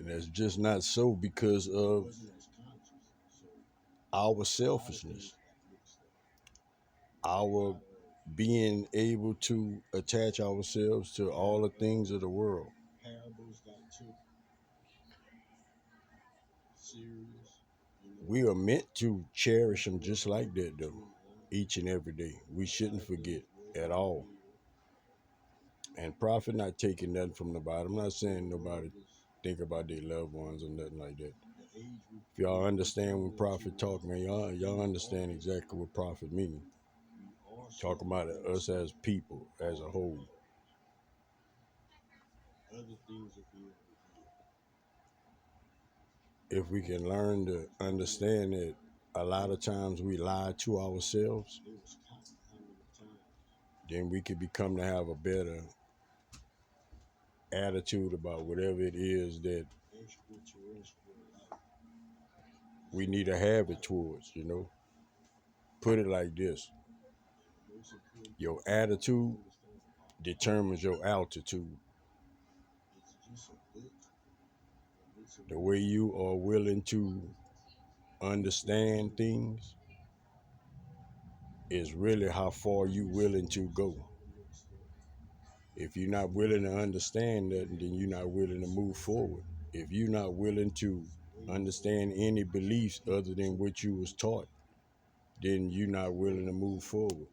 And that's just not so because of our selfishness, our being able to attach ourselves to all the things of the world. We are meant to cherish them just like that, though, each and every day. We shouldn't forget at all. And Prophet not taking nothing from nobody. I'm not saying nobody think about their loved ones or nothing like that. If y'all understand when Prophet talk, man, y'all understand exactly what Prophet mean. Talking about us as people, as a whole. If we can learn to understand that a lot of times we lie to ourselves, then we could become to have a better attitude about whatever it is that we need to have it towards, Put it like this: your attitude determines your altitude. The way you are willing to understand things is really how far you willing to go. If you're not willing to understand that, then you're not willing to move forward. If you're not willing to understand any beliefs other than what you was taught, then you're not willing to move forward.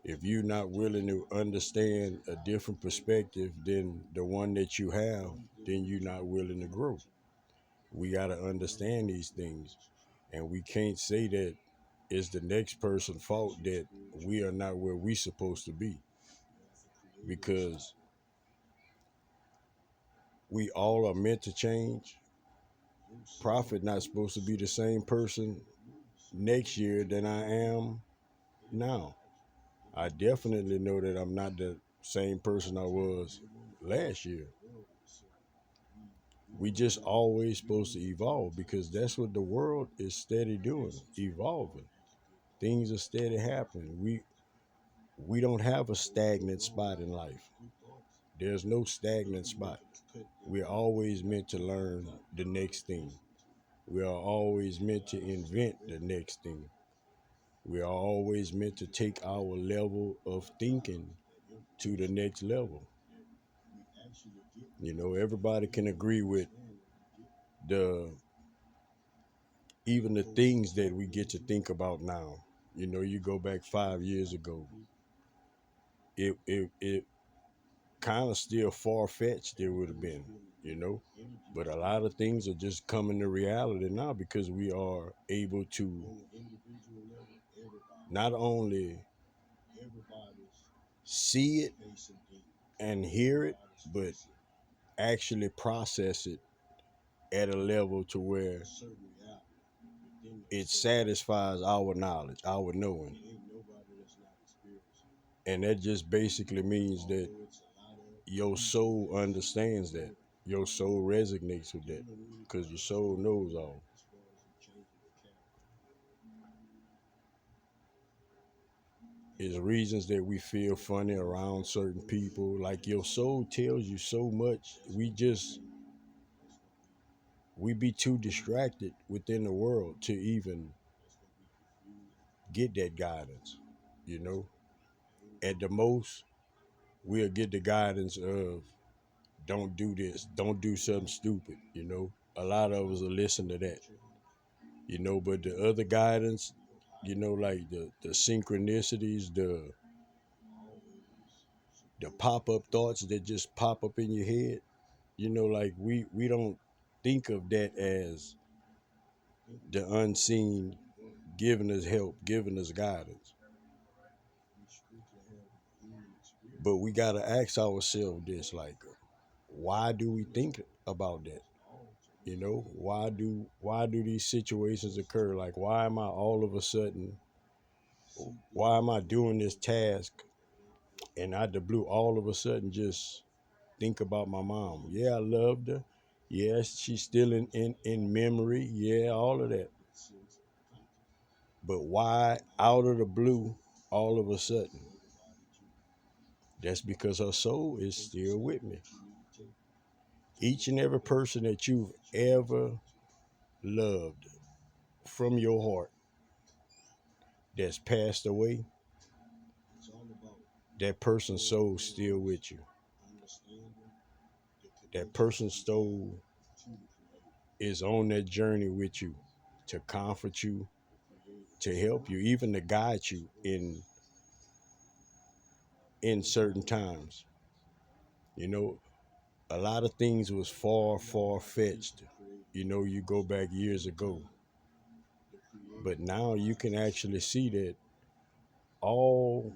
If you're not willing to understand a different perspective than the one that you have, then you're not willing to grow. We got to understand these things, and we can't say that it's the next person's fault that we are not where we supposed to be, because we all are meant to change. Prophet not supposed to be the same person next year than I am now. I definitely know that I'm not the same person I was last year. We just always supposed to evolve, because that's what the world is steady doing, evolving. Things are steady happening. We don't have a stagnant spot in life. There's no stagnant spot. We're always meant to learn the next thing. We are always meant to invent the next thing. We are always meant to take our level of thinking to the next level. Everybody can agree with the even the things that we get to think about now. You go back 5 years ago, it kind of still far fetched it would have been, you know. But a lot of things are just coming to reality now, because we are able to not only see it and hear it, but actually process it at a level to where it satisfies our knowledge, our knowing. And that just basically means that your soul understands that. Your soul resonates with that, because your soul knows all. It's reasons that we feel funny around certain people. Like, your soul tells you so much. We be too distracted within the world to even get that guidance, you know. At the most, we'll get the guidance of, don't do this, don't do something stupid. A lot of us will listen to that. But the other guidance, like the synchronicities, the pop-up thoughts that just pop up in your head, like we don't think of that as the unseen giving us help, giving us guidance. But we gotta ask ourselves this, like, why do we think about that? Why do these situations occur? Like, why am I doing this task, and out the blue all of a sudden just think about my mom? Yeah, I loved her. Yes, she's still in memory. Yeah, all of that. But why out of the blue all of a sudden? That's because her soul is still with me. Each and every person that you've ever loved from your heart that's passed away, that person's soul's still with you. That person's soul is on that journey with you to comfort you, to help you, even to guide you in certain times. You know, a lot of things was far fetched. You know, you go back years ago, but now you can actually see that all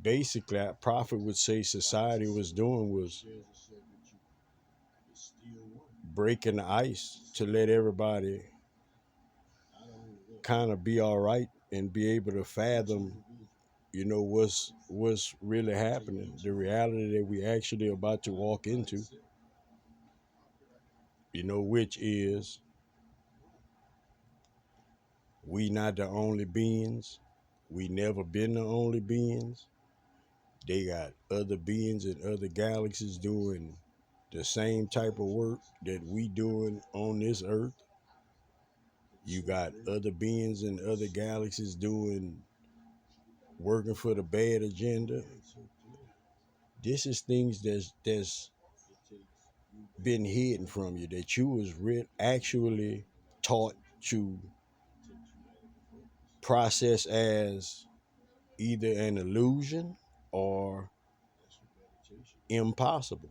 basically, a prophet would say society was doing was breaking the ice to let everybody kind of be all right and be able to fathom, you know, what's really happening, the reality that we actually about to walk into, you know, which is we not the only beings. We never been the only beings. They got other beings in other galaxies doing the same type of work that we doing on this earth. You got other beings in other galaxies doing working for the bad agenda. This is things that's been hidden from you that you was actually taught to process as either an illusion or impossible.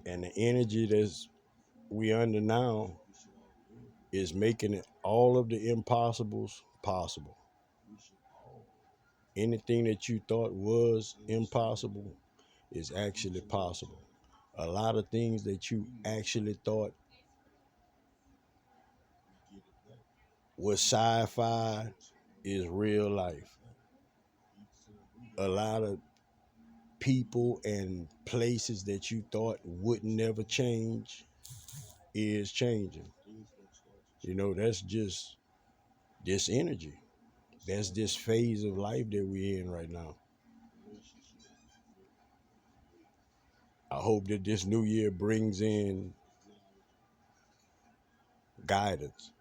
And the energy that's we under now is making it all of the impossibles possible. Anything that you thought was impossible is actually possible. A lot of things that you actually thought was sci-fi is real life. A lot of people and places that you thought would never change is changing. You know, that's just this energy. That's this phase of life that we're in right now. I hope that this new year brings in guidance.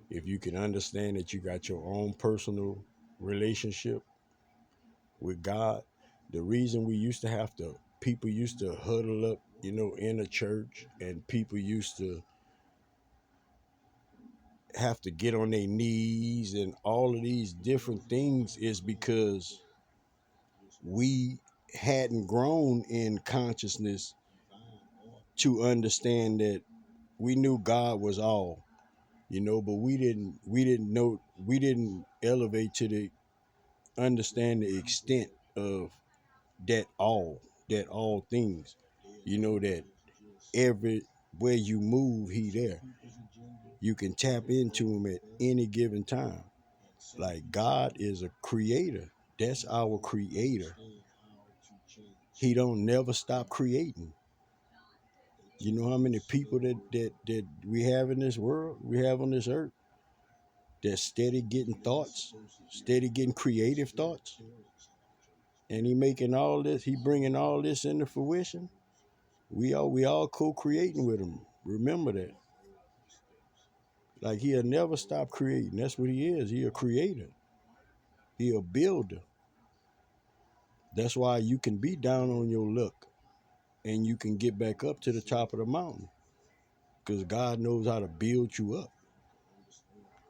If you can understand that you got your own personal relationship with God, the reason we used to have to, people used to huddle up, you know, in a church, and people used to have to get on their knees and all of these different things is because we hadn't grown in consciousness to understand that we knew God was all, you know, but we didn't elevate to the understand the extent of that all things, you know, that everywhere you move he there, you can tap into him at any given time. Like God is a creator. That's our creator. He don't never stop creating. You know how many people that we have in this world, we have on this earth, that's steady getting thoughts, steady getting creative thoughts, and he bringing all this into fruition. We all co-creating with him. Remember that. Like he'll never stop creating. That's what he is. He a creator. He a builder. That's why you can be down on your luck and you can get back up to the top of the mountain. Because God knows how to build you up.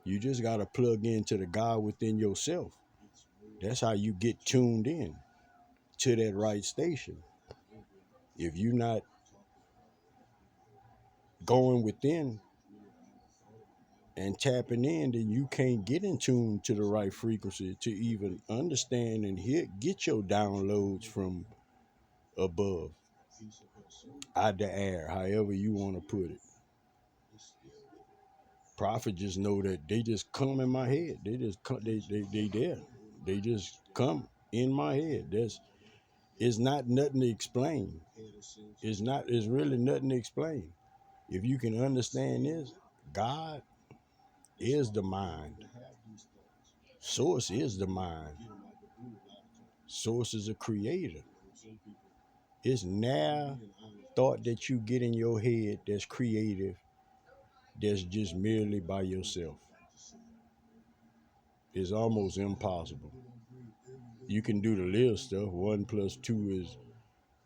You just gotta plug into the God within yourself. That's how you get tuned in to that right station. If you're not going within and tapping in, then you can't get in tune to the right frequency to even understand and get your downloads from above, out the air, however you want to put it. Prophet just know that they just come in my head. They just come, they there. They just come in my head. It's not nothing to explain. It's really nothing to explain. If you can understand this, God is the mind. Source is the mind. Source is a creator. It's now thought that you get in your head that's creative, that's just merely by yourself. It's almost impossible. You can do the little stuff. 1 plus 2 is,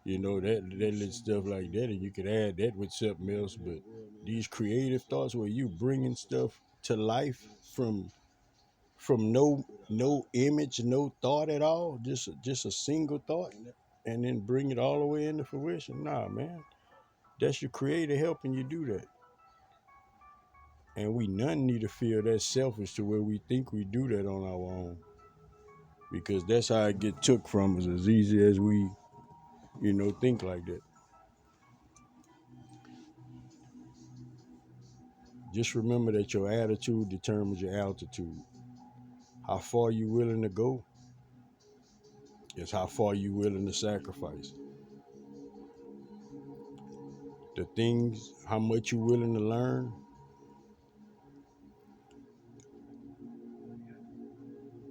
that little stuff like that, and you could add that with something else. But these creative thoughts, where you bringing stuff to life from no image, no thought at all, just a single thought, and then bring it all the way into fruition. Nah, man, that's your creator helping you do that. And we none need to feel that selfish to where we think we do that on our own, because that's how it get took from us as easy as we, think like that. Just remember that your attitude determines your altitude. How far you willing to go is how far you willing to sacrifice. The things, how much you willing to learn,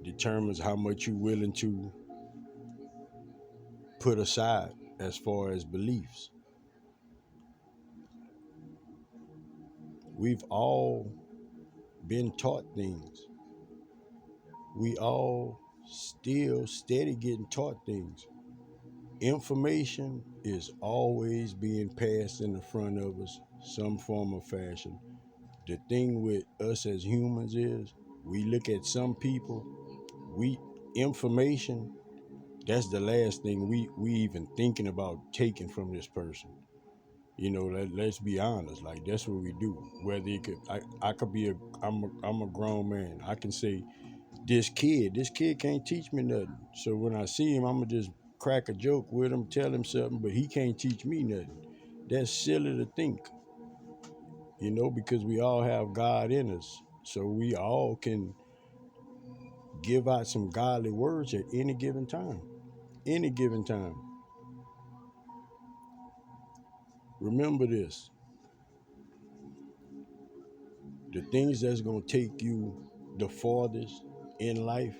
determines how much you willing to put aside as far as beliefs. We've all been taught things. We all still steady getting taught things. Information is always being passed in the front of us, some form of fashion. The thing with us as humans is we look at some people, we information, that's the last thing we even thinking about taking from this person. Let's be honest, like that's what we do. Whether it could, I could be I'm a grown man. I can say this kid can't teach me nothing. So when I see him, I'm gonna just crack a joke with him, tell him something, but he can't teach me nothing. That's silly to think, because we all have God in us. So we all can give out some godly words at any given time. Any given time. Remember this. The things that's gonna take you the farthest in life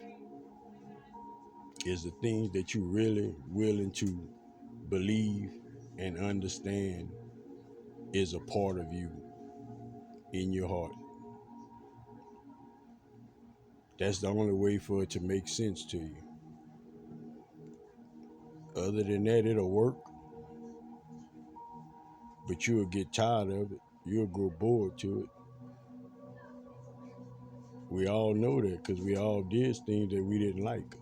is the things that you really willing to believe and understand is a part of you in your heart. That's the only way for it to make sense to you. Other than that, it'll work, but you'll get tired of it. You'll grow bored to it. We all know that because we all did things that we didn't like.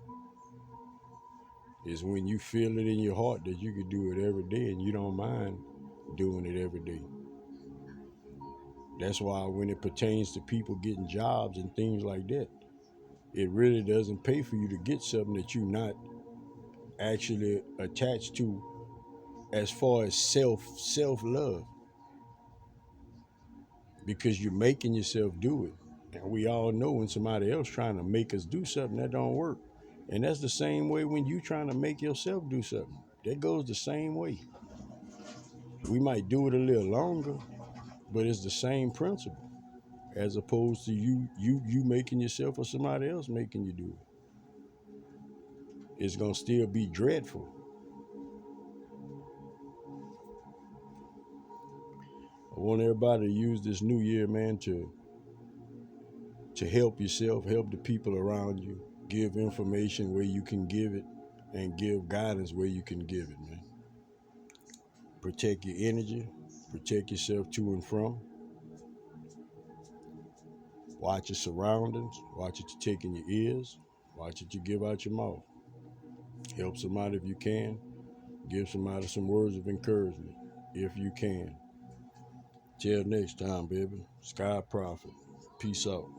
It's when you feel it in your heart that you can do it every day and you don't mind doing it every day. That's why when it pertains to people getting jobs and things like that, it really doesn't pay for you to get something that you're not actually attached to as far as self love, because you're making yourself do it. And we all know when somebody else trying to make us do something, that don't work. And that's the same way when you trying to make yourself do something. That goes the same way. We might do it a little longer, but it's the same principle, as opposed to you making yourself or somebody else making you do it. It's gonna still be dreadful. I want everybody to use this new year, man, to help yourself, help the people around you, give information where you can give it, and give guidance where you can give it, man. Protect your energy, protect yourself to and from. Watch your surroundings, watch what you take in your ears, watch what you give out your mouth. Help somebody if you can. Give somebody some words of encouragement if you can. Till next time, baby. Sky Prophet. Peace out.